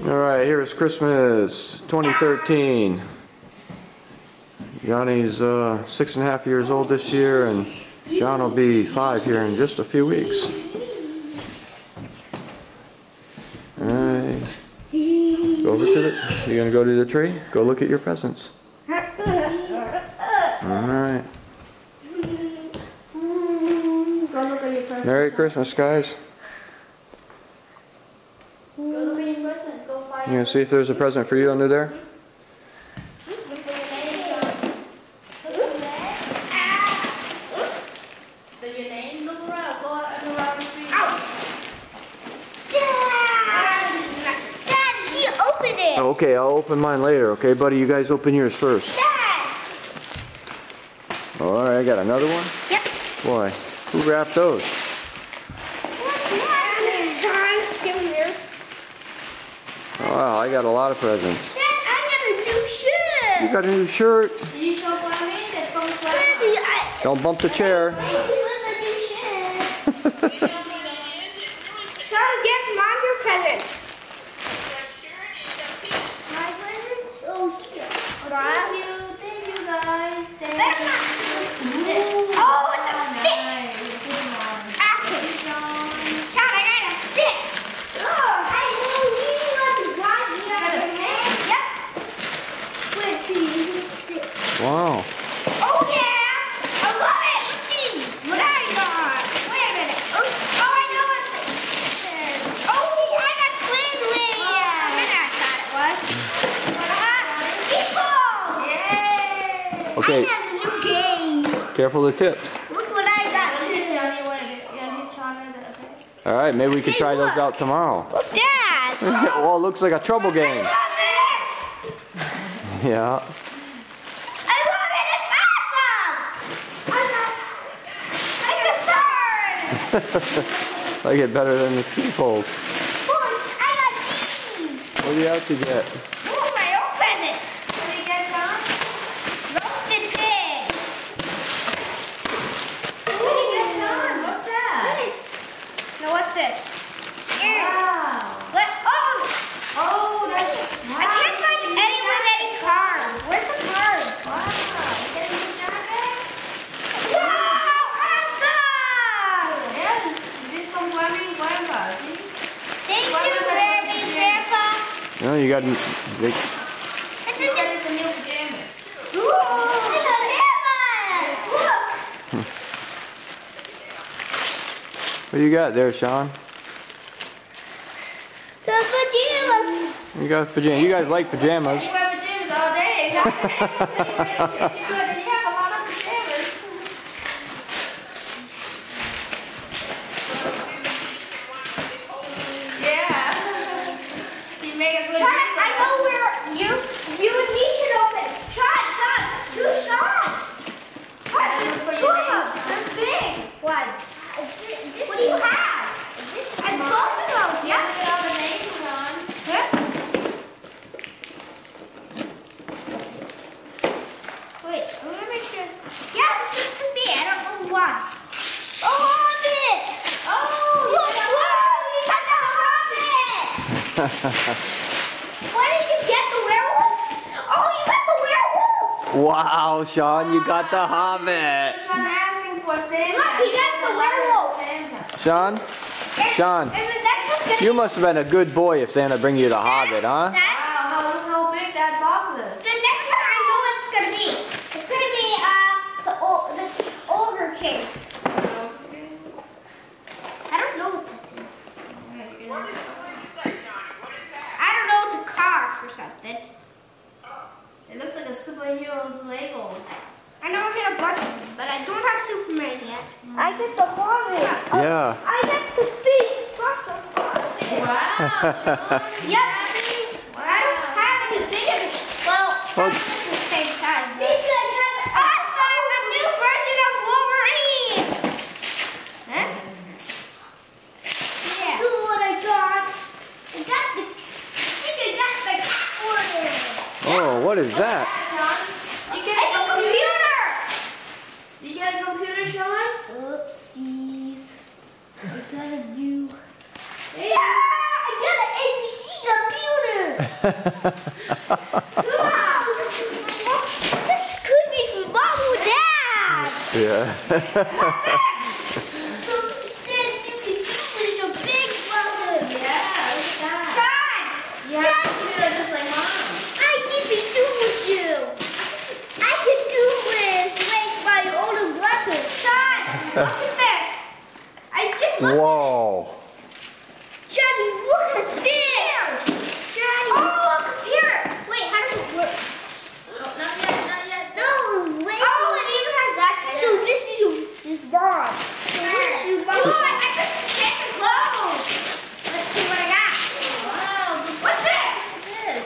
Alright, here is Christmas 2013. Johnny's 6.5 years old this year, and John will be 5 here in just a few weeks. Alright. Go over to the... You gonna go to the tree? Go look at your presents. Alright. Go look at your presents. Merry Christmas, guys. Go look at your present. Go find You gonna see if there's a present for you under there? So your name, look around. Go around the tree. Ouch! Dad, he opened it. Oh, okay, I'll open mine later. Okay, buddy, you guys open yours first. Dad. Alright, I got another one? Yep. Boy, who wrapped those? Sean, give me yours. Wow, I got a lot of presents. Dad, I got a new shirt. You got a new shirt. Did you show Fleming? That's from Baby, Fleming. Don't bump the chair. Baby, look at the new shirt. Sean, get Mom your present. My present? Oh, here. Thank you guys. Thank you. Oh, it's a stick. Nice. Good one. Awesome. Sean, I got a stick. Oh, I know you want to run. You got a stick? Yep. Wait, see, you get a stick. Wow. Oh, yeah. I love it. Let's see what I got. Wait a minute. Oh, I know what this is. Oh, I got Quigley. I thought it was. People. Yay! Okay, I have a new game. careful of the tips. Look what I got. Johnny, you want to get Sean the okay? Alright, maybe we could try those out tomorrow. Look, Dad. Well, it looks like a trouble I game. love this. Yeah. I love it. It's awesome. I got a sword. I get better than the ski poles. Punch. I got cheese. What do you have to get? Oh, I opened it. What did you get, Sean? Roasted pig. What did you get, Sean? What's that? This. Now what's this? Wow. What? Oh! Oh, that's I can't find any with any cards. Where's the cards? wow. You getting the jacket? Wow! Awesome! Yeah, this from Fleming's grandpa. See? Thank What you, was it? Baby Grandpa. No, you got... It's He said it's a new pajamas. Ooh, it's a pajamas. Look. What do you got there, Sean? The pajamas. You got pajamas. You guys like pajamas. You wear pajamas all day. You have a lot of pajamas. Yeah. You make a good Sean, use I of know where you and me should open. Sean, do Sean. I don't know for your name, They're big ones. What do you have? I'm talking about, it. yeah. Look at all the names, Sean. Huh? Wait, I want to make sure. Yeah, this is for me. I don't know why. Oh, Hobbit! Oh, Look, wow, you got the Hobbit! Why did you get the werewolf? Oh, you got the werewolf! Wow, Sean, you got the Hobbit. Sean asking for Santa. Look, he got the werewolf. Santa. Sean? Sean, And the next one's gonna you must have been a good boy if Santa bring you the Hobbit, huh? Wow, look how big that box is. The next one I know what it's gonna be. It's gonna be the ogre king. I don't know what this is. I don't know. It's a car or something. It looks like a superhero's Lego. I know I get a bunch of them, but I don't have Superman yet. I get the Hobbit. Yeah. I get the big spots of Hobbit. Wow. Yep. I don't have any bigger. Well, Well- at the same time. This one has awesome, a new version of Wolverine. Huh? Yeah. Look what I got. I think I got the Catwoman. Oh, what is that? Sean, you get It's a computer. You get a computer, Sean? Oopsies. I gotta do. Hey. Yeah, I got an ABC computer. This could be from Mom or Dad. Yeah. What's that? So it says you can do with your big brother. Yeah, look at that. John! Yeah, John, you're just like mom. I need to do with you. I can do this like my older brother. John, look at this. I just looked. Whoa. Johnny, look at this. Johnny, look here. Wait, how does it work? Oh, not yet, not yet. No, wait. Oh, it even has that. So this is mom. So this is mom. Oh, I got this chicken clothes. Let's see what I got. Wow, What's this? what's this?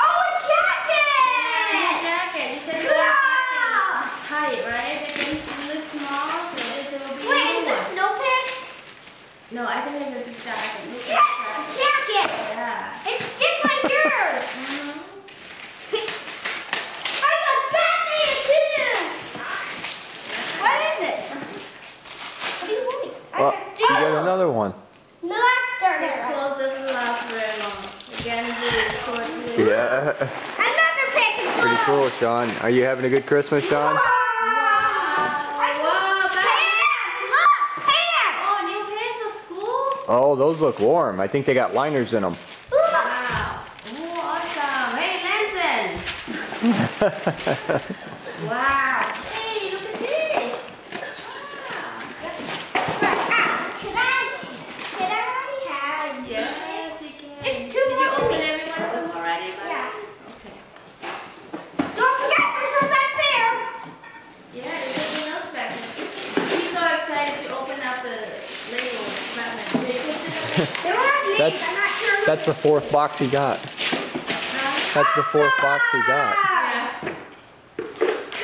Oh, a jacket. Jacket. You said you Wow. got tight, right? They can really small, so this will be. Wait, a is new this one. snow pants? No, I think it's a jacket. Look Yes, at a the jacket. jacket. It's just like yours. Mhm. I got Batman too. What is it? What do you want? Well, you got another one. No, that's dirty. This clothes doesn't last very long. Again, it's short lived. Yeah. Another package. Pretty cool, Sean. Are you having a good Christmas, Sean? Wow, that's Pants! Look! Pants! oh, new pants for school? Oh, those look warm. I think they got liners in them. Look! Wow. Oh, awesome. Hey, Lanson. Wow. Hey, look at this. Can I have? Yes, you can. Just two Did you more. open every one of them already? Barbie? Yeah. Okay. Don't forget there's some back there. Yeah, there's something else back there. He's so excited to open up the Lego Batman. Did you put it They don't have names. That's- I'm not sure. That's the fourth box he got. That's the fourth box he got. Yeah.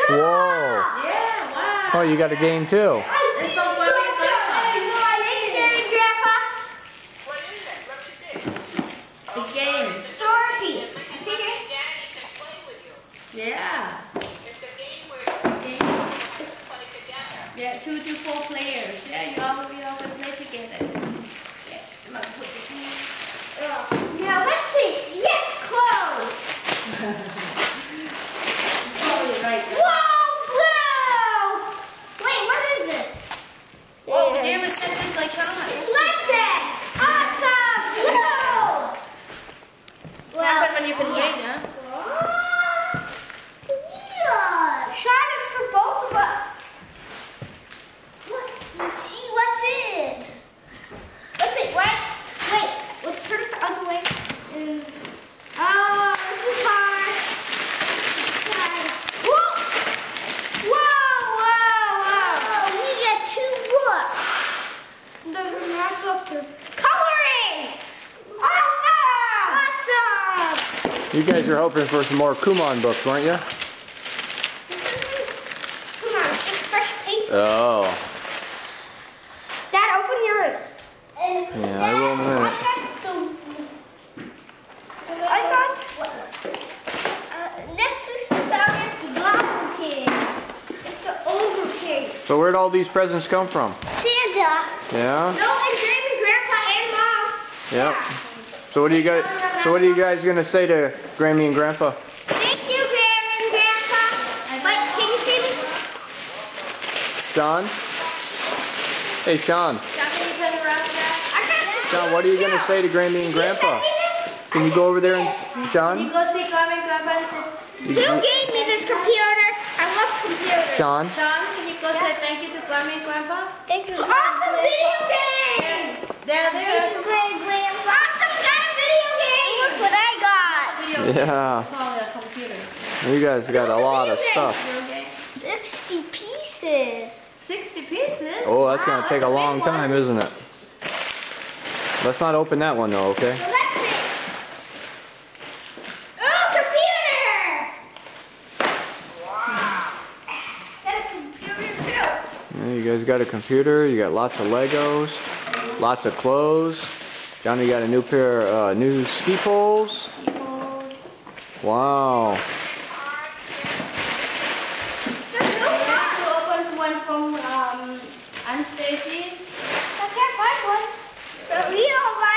Whoa. Yeah, wow. Oh, you got a game too. It's so funny, Grandpa. Thanks, Daddy, Grandpa. What is it? What you say? The game. Sorry. My daddy can play with you. Yeah. It's a game where Game. you play together. Yeah, 2 to 4 players. Yeah, we always play together. Yeah, I'm gonna put this in. Now let's see. Yes, clothes. Oh, you're right. Whoa, blue. Wait, what is this? Oh, Jeremy said it's like It's Sean's. Lenten. Awesome. Blue. Snap it when you can read, huh? Yeah. Sean, it's for both of us. Look, let's see what's in. Let's see, what? Wait, let's turn it the other way. Oh, this is hard. Whoa! Whoa, whoa, whoa. Oh, we get 2 books. The math books are coloring. Awesome! Awesome! You guys are hoping for some more Kumon books, weren't you? Come on, it's just fresh paper. Oh. Dad, open yours. Yeah, I will in a minute. I got next week's found the Blocker King. It's the Ogre King. So where'd all these presents come from? Santa. Yeah? No, and Grammy, Grandpa, and Mom. Yep. So what are you guys gonna say to Grammy and Grandpa? Thank you, Grammy and Grandpa. Wait, can you see me? Sean? Hey, Sean. Sean, can you turn around, Dad? I got some. Sean, what are you gonna say to Grammy and Grandpa? Can you go over there and Can you Sean? go see Grandma and Grandpa and say, Who gave me this computer? I love computers. Sean? Sean, can you go say thank you to Grandma and Grandpa? Thank you. Awesome video game. They're there. Awesome, got a video game. Look what I got. Video. Yeah. Call it a computer. You guys got a lot of stuff. Video game. 60 pieces. 60 pieces? Oh, that's Wow, gonna take a big long one. time, isn't it? Let's not open that one though, okay? So let's see. Oh, computer! Wow. Got a computer too. Yeah, you guys got a computer, you got lots of Legos, lots of clothes. Johnny got a new pair of new ski poles. Equals. Wow. There's no You one. have to open one from Aunt Stacy. I can't find one. So we don't like